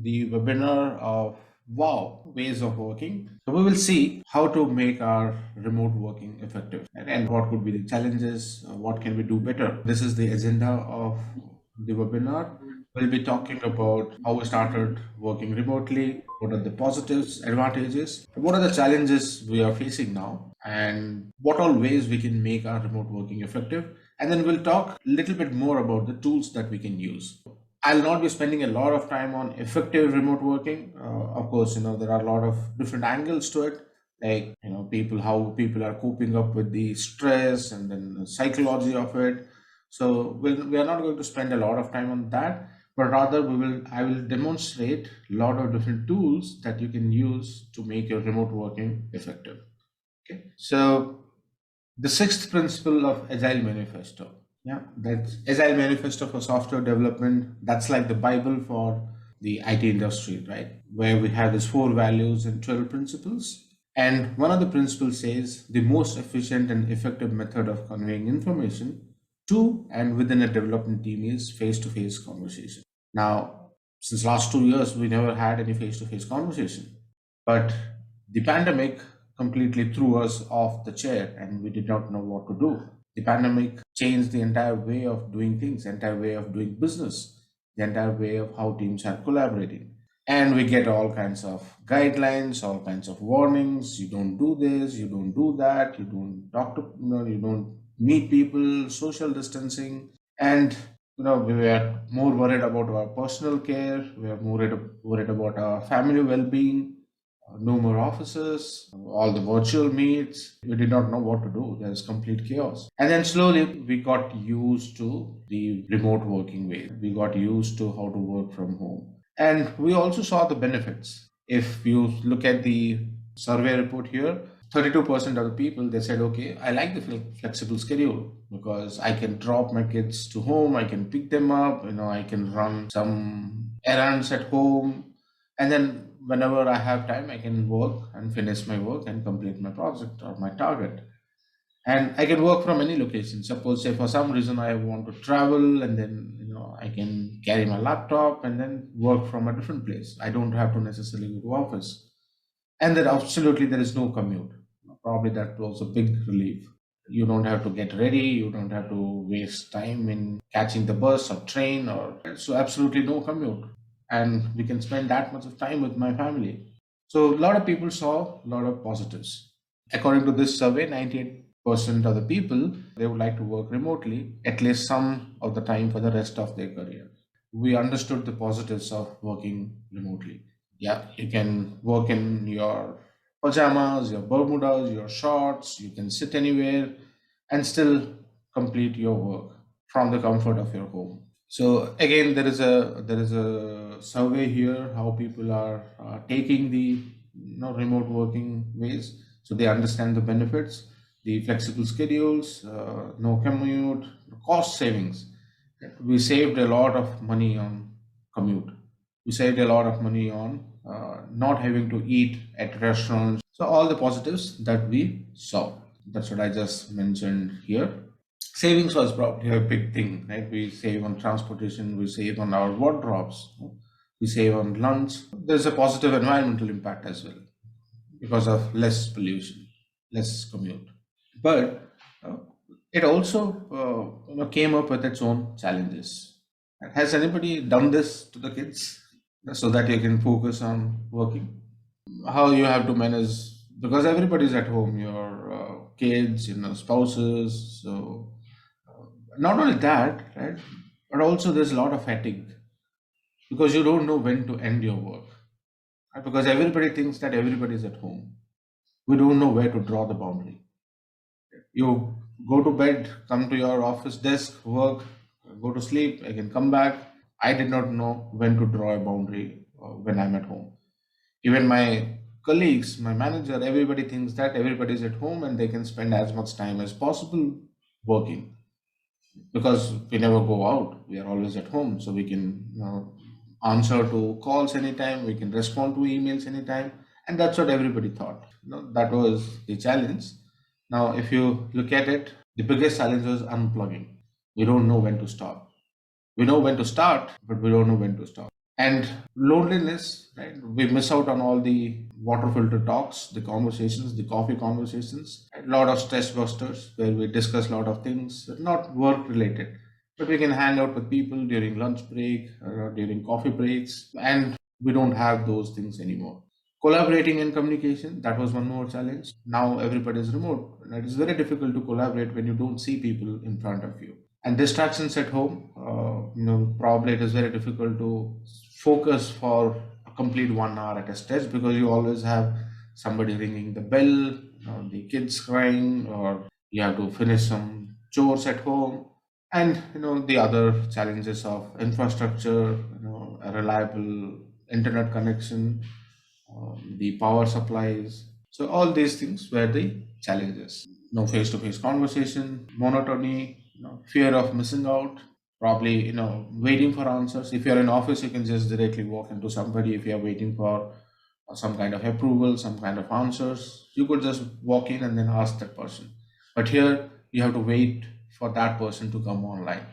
the webinar of WoW, ways of working. So we will see how to make our remote working effective and what could be the challenges, what can we do better. This is the agenda of the webinar. We'll be talking about how we started working remotely, what are the positives, advantages, what are the challenges we are facing now, and what all ways we can make our remote working effective. And then we'll talk a little bit more about the tools that we can use. I'll not be spending a lot of time on effective remote working. Of course, there are a lot of different angles to it, like how people are coping up with the stress and then the psychology of it. So we are not going to spend a lot of time on that, but rather I will demonstrate a lot of different tools that you can use to make your remote working effective. Okay, so the sixth principle of Agile Manifesto. Yeah, that's Agile Manifesto for software development. That's like the Bible for the IT industry, right? Where we have these 4 values and 12 principles. And one of the principles says the most efficient and effective method of conveying information to and within a development team is face-to-face conversation. Now, since last 2 years, we never had any face-to-face conversation, but the pandemic completely threw us off the chair and we did not know what to do. The pandemic changed the entire way of doing things, the entire way of doing business, the entire way of how teams are collaborating. And we get all kinds of guidelines, all kinds of warnings. You don't do this, you don't do that, you don't talk to, you don't meet people, social distancing. And we were more worried about our personal care, we were more worried about our family well-being. No more offices, all the virtual meets. We did not know what to do. There was complete chaos. And then slowly we got used to the remote working way. We got used to how to work from home. And we also saw the benefits. If you look at the survey report here, 32% of the people, they said, okay, I like the flexible schedule because I can drop my kids to home, I can pick them up, I can run some errands at home. And then whenever I have time, I can work and finish my work and complete my project or my target. And I can work from any location. Suppose, say, for some reason I want to travel, and then I can carry my laptop and then work from a different place. I don't have to necessarily go to office. And then absolutely there is no commute. Probably that was a big relief. You don't have to get ready. You don't have to waste time in catching the bus or train, or so absolutely no commute, and we can spend that much of time with my family. So a lot of people saw a lot of positives. According to this survey, 98% of the people, they would like to work remotely at least some of the time for the rest of their career. We understood the positives of working remotely. Yeah, you can work in your pajamas, your bermudas, your shorts, you can sit anywhere and still complete your work from the comfort of your home. So again, there is a survey here how people are taking the remote working ways. So they understand the benefits, the flexible schedules, no commute, cost savings. We saved a lot of money on commute. We saved a lot of money on not having to eat at restaurants. So all the positives that we saw. That's what I just mentioned here. Savings was probably a big thing, right? We save on transportation, we save on our wardrobes, we save on lunch. There's a positive environmental impact as well because of less pollution, less commute. But it also came up with its own challenges. Has anybody done this to the kids so that you can focus on working? How you have to manage, because everybody's at home, your kids, spouses. So not only that, right, but also there's a lot of fatigue because you don't know when to end your work, right? Because everybody thinks that everybody's at home. We don't know where to draw the boundary. You go to bed, come to your office desk, work, go to sleep, again come back. I did not know when to draw a boundary when I'm at home. Even my colleagues, my manager, everybody thinks that everybody's at home and they can spend as much time as possible working because we never go out. We are always at home, so we can answer to calls anytime, we can respond to emails anytime, and that's what everybody thought. That was the challenge. Now, if you look at it, the biggest challenge was unplugging. We don't know when to stop. We know when to start, but we don't know when to stop. And loneliness, right? We miss out on all the water filter talks, the conversations, the coffee conversations, a lot of stress busters where we discuss a lot of things, not work related, but we can hang out with people during lunch break or during coffee breaks, and we don't have those things anymore. Collaborating and communication, that was one more challenge. Now everybody is remote, and it is very difficult to collaborate when you don't see people in front of you. And distractions at home, probably it is very difficult to focus for a complete 1 hour at a stretch because you always have somebody ringing the bell, the kids crying, or you have to finish some chores at home. And the other challenges of infrastructure, a reliable internet connection, the power supplies. So all these things were the challenges. No face-to-face conversation, monotony, fear of missing out, probably waiting for answers. If you're in office, you can just directly walk into somebody. If you're waiting for some kind of approval, some kind of answers, you could just walk in and then ask that person. But here you have to wait for that person to come online.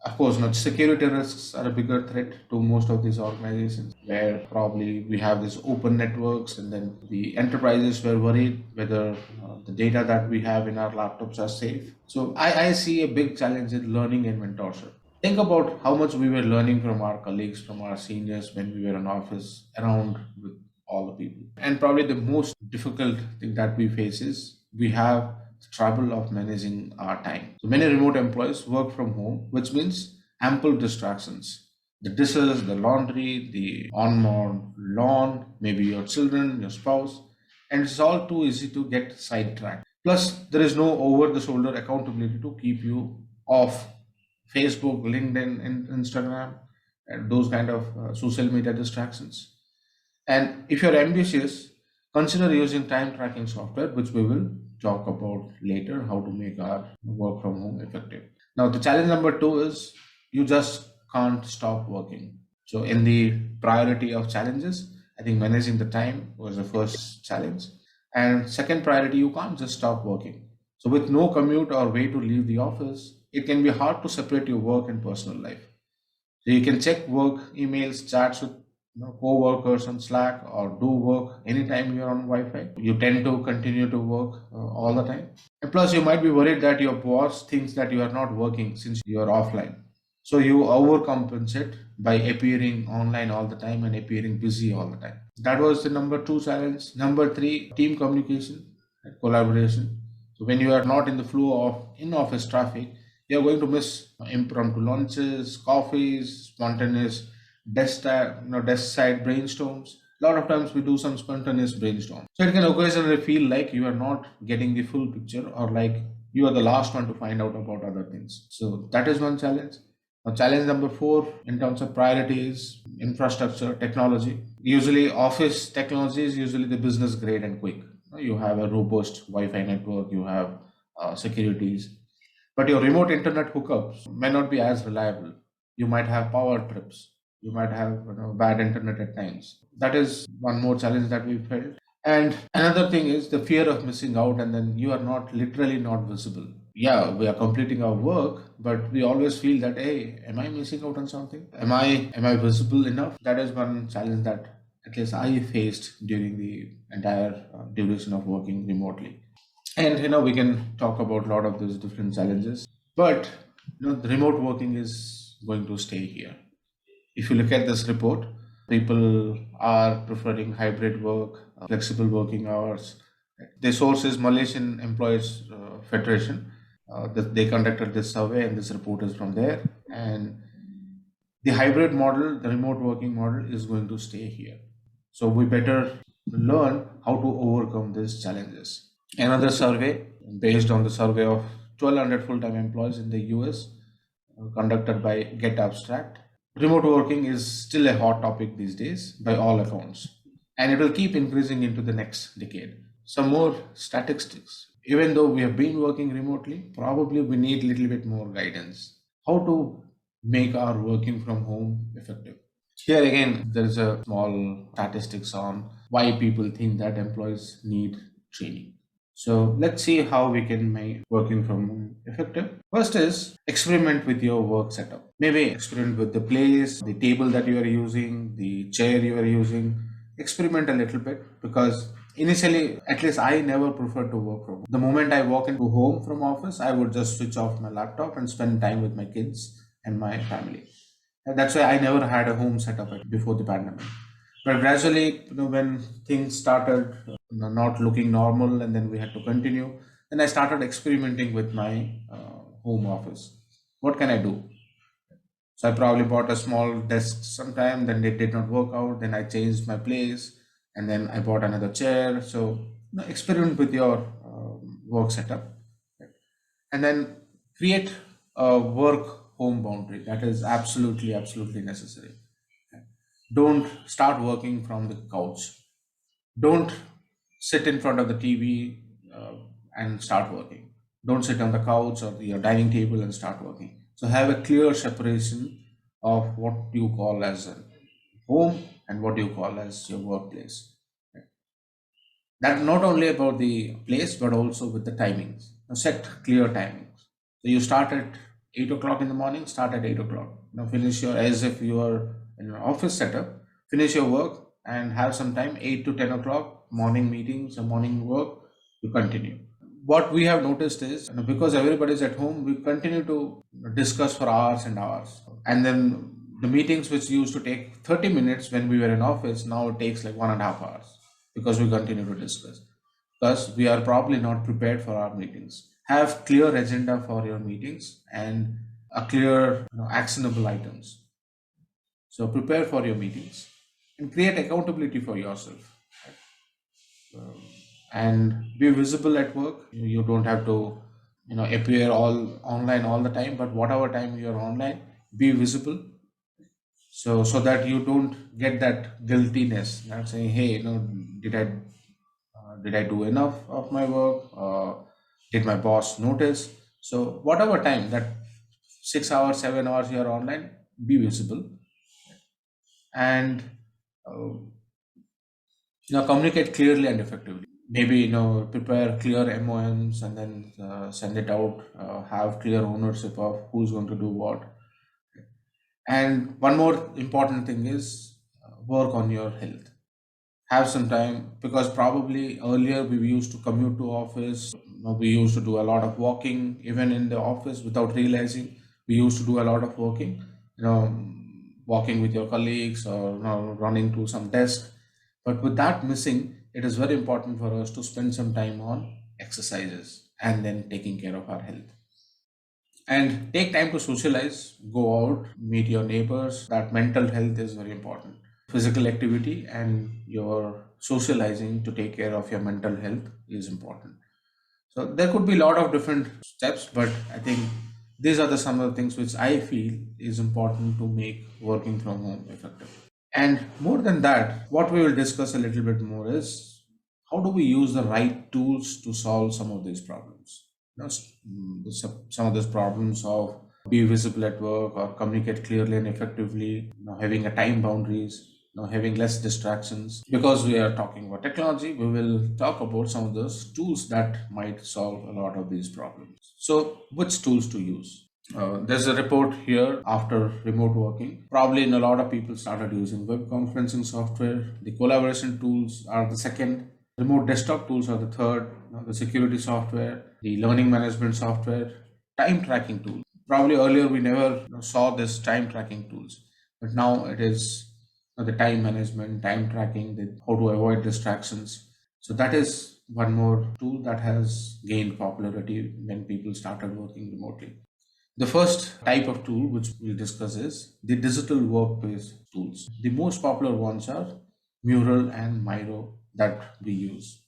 Of course, not security risks are a bigger threat to most of these organizations, where probably we have these open networks, and then the enterprises were worried whether the data that we have in our laptops are safe. So I see a big challenge in learning and mentorship. Think about how much we were learning from our colleagues, from our seniors when we were in office around with all the people. And probably the most difficult thing that we face is we have the trouble of managing our time. So many remote employees work from home, which means ample distractions. The dishes, the laundry, the on lawn, maybe your children, your spouse, and it's all too easy to get sidetracked. Plus, there is no over the shoulder accountability to keep you off Facebook, LinkedIn, and Instagram, and those kind of social media distractions. And if you're ambitious, consider using time tracking software, which we will talk about later, how to make our work from home effective. Now, the challenge number two is you just can't stop working. So, in the priority of challenges, I think managing the time was the first challenge. And second priority, you can't just stop working. So, with no commute or way to leave the office, it can be hard to separate your work and personal life. So you can check work emails, chats with co-workers on Slack, or do work anytime you're on Wi-Fi. You tend to continue to work all the time. And plus, you might be worried that your boss thinks that you are not working since you are offline. So you overcompensate by appearing online all the time and appearing busy all the time. That was the number two challenge. Number three, team communication and collaboration. So when you are not in the flow of in-office traffic, you're going to miss impromptu lunches, coffees, spontaneous desk side brainstorms. A lot of times we do some spontaneous brainstorm. So it can occasionally feel like you are not getting the full picture, or like you are the last one to find out about other things. So that is one challenge. Now, challenge number four in terms of priorities, infrastructure, technology. Usually, office technology is usually the business grade and quick. You have a robust Wi-Fi network, you have securities, but your remote internet hookups may not be as reliable. You might have power trips. You might have bad internet at times. That is one more challenge that we felt. And another thing is the fear of missing out, and then you are not literally not visible. Yeah, we are completing our work, but we always feel that, hey, am I missing out on something? Am I visible enough? That is one challenge that at least I faced during the entire duration of working remotely. And we can talk about a lot of those different challenges, but the remote working is going to stay here. If you look at this report, people are preferring hybrid work, flexible working hours. The source is Malaysian Employees Federation. They conducted this survey, and this report is from there. And the hybrid model, the remote working model, is going to stay here. So we better learn how to overcome these challenges. Another survey, based on the survey of 1,200 full-time employees in the US, conducted by Get Abstract. Remote working is still a hot topic these days by all accounts, and it will keep increasing into the next decade. Some more statistics. Even though we have been working remotely, probably we need a little bit more guidance. How to make our working from home effective. Here again, there is a small statistics on why people think that employees need training. So let's see how we can make working from home effective. First is experiment with your work setup. Maybe experiment with the place, the table that you are using, the chair you are using. Experiment a little bit, because initially, at least I never preferred to work from home. The moment I walk into home from office, I would just switch off my laptop and spend time with my kids and my family. And that's why I never had a home setup before the pandemic. But gradually, when things started not looking normal, and then we had to continue, then I started experimenting with my home office. What can I do? So I probably bought a small desk sometime, then it did not work out. Then I changed my place, and then I bought another chair. So experiment with your work setup, and then create a work home boundary. That is absolutely necessary. Don't start working from the couch. Don't sit in front of the TV and start working. Don't sit on the couch or your dining table and start working. So have a clear separation of what you call as a home and what you call as your workplace. That not only about the place but also with the timings. Now set clear timings. So you start at 8 o'clock in the morning, start at 8 o'clock. Now finish your, as if you are in an office setup, finish your work and have some time 8 to 10 o'clock, morning meetings or morning work, you continue. What we have noticed is, because everybody is at home, we continue to discuss for hours and hours. And then the meetings which used to take 30 minutes when we were in office, now it takes like 1.5 hours, because we continue to discuss. Because we are probably not prepared for our meetings. Have clear agenda for your meetings and a clear, actionable items. So prepare for your meetings and create accountability for yourself. Um, and be visible at work. You don't have to, appear all online all the time, but whatever time you're online, be visible. So that you don't get that guiltiness, not saying, hey, did I do enough of my work? Did my boss notice? So whatever time, that 6 hours, 7 hours you're online, be visible. And uh, communicate clearly and effectively. Maybe prepare clear MOMs and then send it out. Have clear ownership of who's going to do what. And one more important thing is work on your health. Have some time, because probably earlier we used to commute to office. We used to do a lot of walking even in the office without realizing. We used to do a lot of walking, walking with your colleagues, or running to some desk. But with that missing, it is very important for us to spend some time on exercises and then taking care of our health. And take time to socialize, go out, meet your neighbors. That mental health is very important. Physical activity and your socializing to take care of your mental health is important. So there could be a lot of different steps, but I think these are the some of the things which I feel is important to make working from home effective. And more than that, what we will discuss a little bit more is how do we use the right tools to solve some of these problems. Some of these problems of be visible at work or communicate clearly and effectively, having a time boundaries, having less distractions. Because we are talking about technology, we will talk about some of those tools that might solve a lot of these problems. So, which tools to use? There's a report here after remote working. Probably in a lot of people started using web conferencing software. The collaboration tools are the second. Remote desktop tools are the third. The security software, the learning management software, time tracking tools. Probably earlier we never saw this time tracking tools, but now it is the time management, time tracking, how to avoid distractions. So that is one more tool that has gained popularity when people started working remotely. The first type of tool which we'll discuss is the digital workplace tools. The most popular ones are Mural and Miro that we use.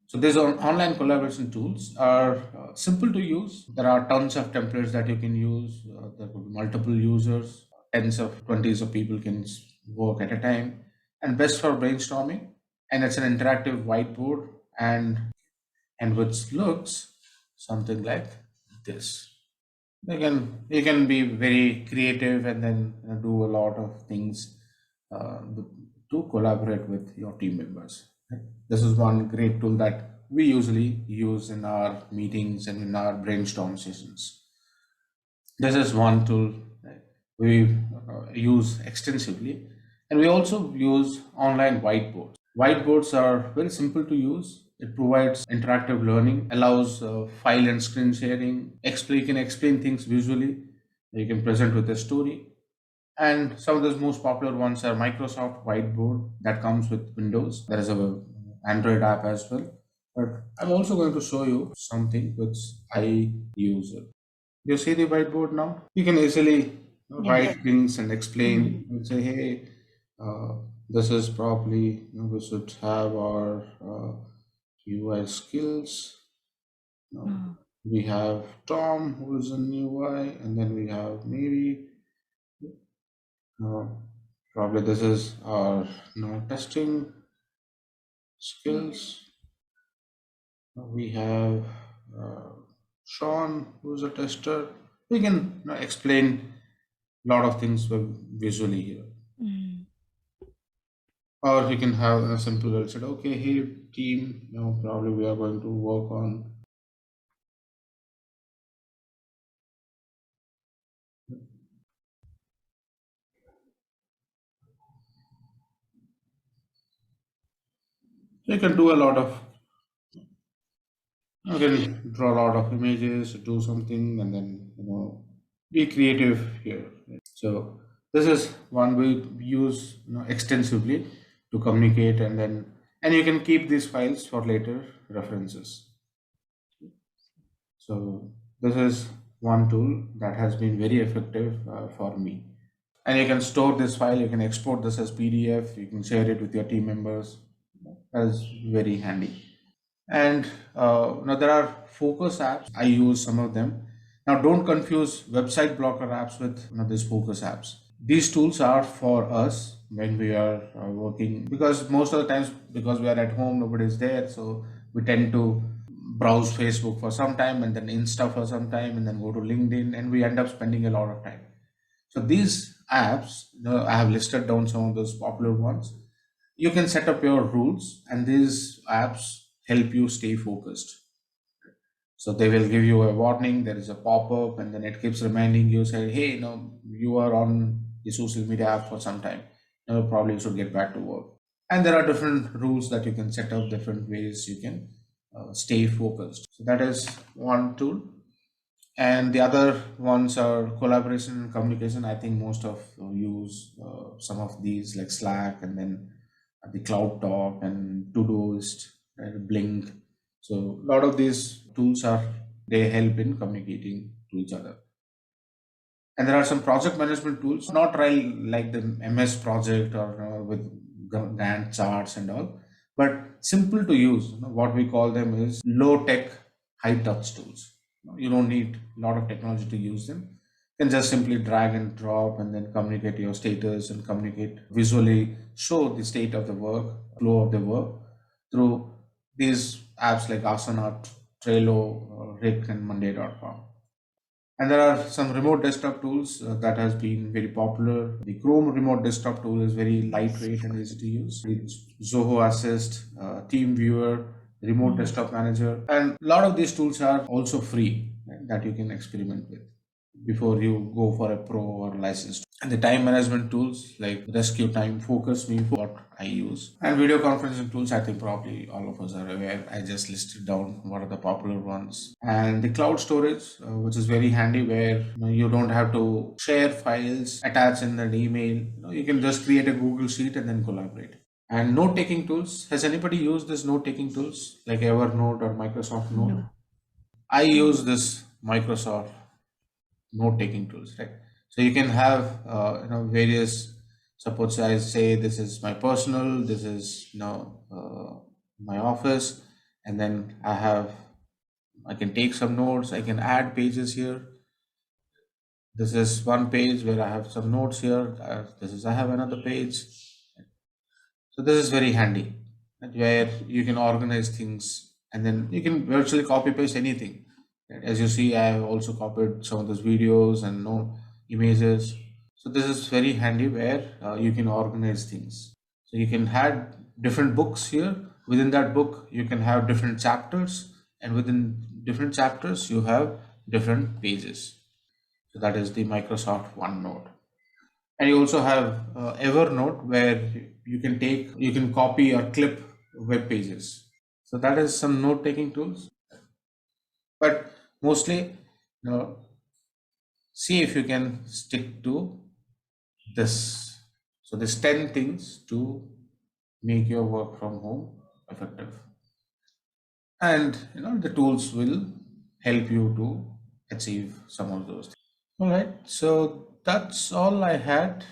So these online collaboration tools are simple to use. There are tons of templates that you can use. There could be multiple users, tens of twenties of people can work at a time, and best for brainstorming. And it's an interactive whiteboard, and which looks something like this. You can be very creative and then do a lot of things to collaborate with your team members. Right? This is one great tool that we usually use in our meetings and in our brainstorm sessions. This is one tool that we use extensively, and we also use online whiteboards. Whiteboards are very simple to use. It provides interactive learning, allows file and screen sharing, you can explain things visually, you can present with a story. And some of the most popular ones are Microsoft Whiteboard that comes with Windows. There is a Android app as well. But I'm also going to show you something which I use. You see the whiteboard now? You can easily Yes. write things and explain Mhm. and say, hey, this is probably, we should have our UI skills. Mm. We have Tom, who is in UI, and then we have maybe, uh, probably this is our testing skills. We have uh, Sean, who's a tester. We can explain a lot of things visually here. Mm. Or you can have a simple said, okay, hey team, probably we are going to work on. You can do a lot of, you can draw a lot of images, do something, and then be creative here. So this is one we use extensively to communicate, and you can keep these files for later references. So this is one tool that has been very effective for me. And you can store this file, you can export this as PDF, you can share it with your team members. That's very handy. And now there are focus apps. I use some of them. Now don't confuse website blocker apps with these focus apps. These tools are for us when we are working, because most of the times, because we are at home, nobody's there, so we tend to browse Facebook for some time and then Insta for some time and then go to LinkedIn, and we end up spending a lot of time. So these apps, I have listed down some of those popular ones. You can set up your rules, and these apps help you stay focused. So they will give you a warning, there is a pop-up, and then it keeps reminding you, say, hey, you are on the social media app for some time. Probably you should get back to work. And there are different rules that you can set up, different ways you can stay focused. So that is one tool. And the other ones are collaboration and communication. I think most of use some of these like Slack, and then the Cloud Talk and Todoist and Blink. So a lot of these tools are, they help in communicating to each other. And there are some project management tools, not really like the MS project or with Gantt charts and all, but simple to use. What we call them is low tech, high touch tools. You don't need a lot of technology to use them. You can just simply drag and drop and then communicate your status and communicate visually, show the state of the work, flow of the work through these apps like Asana, Trello, Rick, and Monday.com. And there are some remote desktop tools that has been very popular. The Chrome remote desktop tool is very lightweight and easy to use. The Zoho Assist, Team Viewer, Remote Mm. Desktop Manager, and a lot of these tools are also free, right, that you can experiment with before you go for a pro or licensed. And the time management tools like Rescue Time, Focus Me, what I use. And video conferencing tools, I think probably all of us are aware. I just listed down what are the popular ones. And the cloud storage, which is very handy, where you don't have to share files, attach in an email. You can just create a Google Sheet and then collaborate. And note taking tools. Has anybody used this note taking tools like Evernote or Microsoft Note? No. I Mm. use this Microsoft note taking tools, right? So you can have various, suppose I say this is my personal, this is my office, and then I can take some notes, I can add pages here. This is one page where I have some notes here. This is, I have another page. So this is very handy, right, where you can organize things and then you can virtually copy paste anything. Right? As you see, I have also copied some of those videos and no images. So this is very handy where you can organize things. So you can add different books here. Within that book, you can have different chapters, and within different chapters, you have different pages. So that is the Microsoft OneNote. And you also have Evernote, where you can copy or clip web pages. So that is some note taking tools. But mostly, see if you can stick to this. So there's 10 things to make your work from home effective. And the tools will help you to achieve some of those things. All right. So that's all I had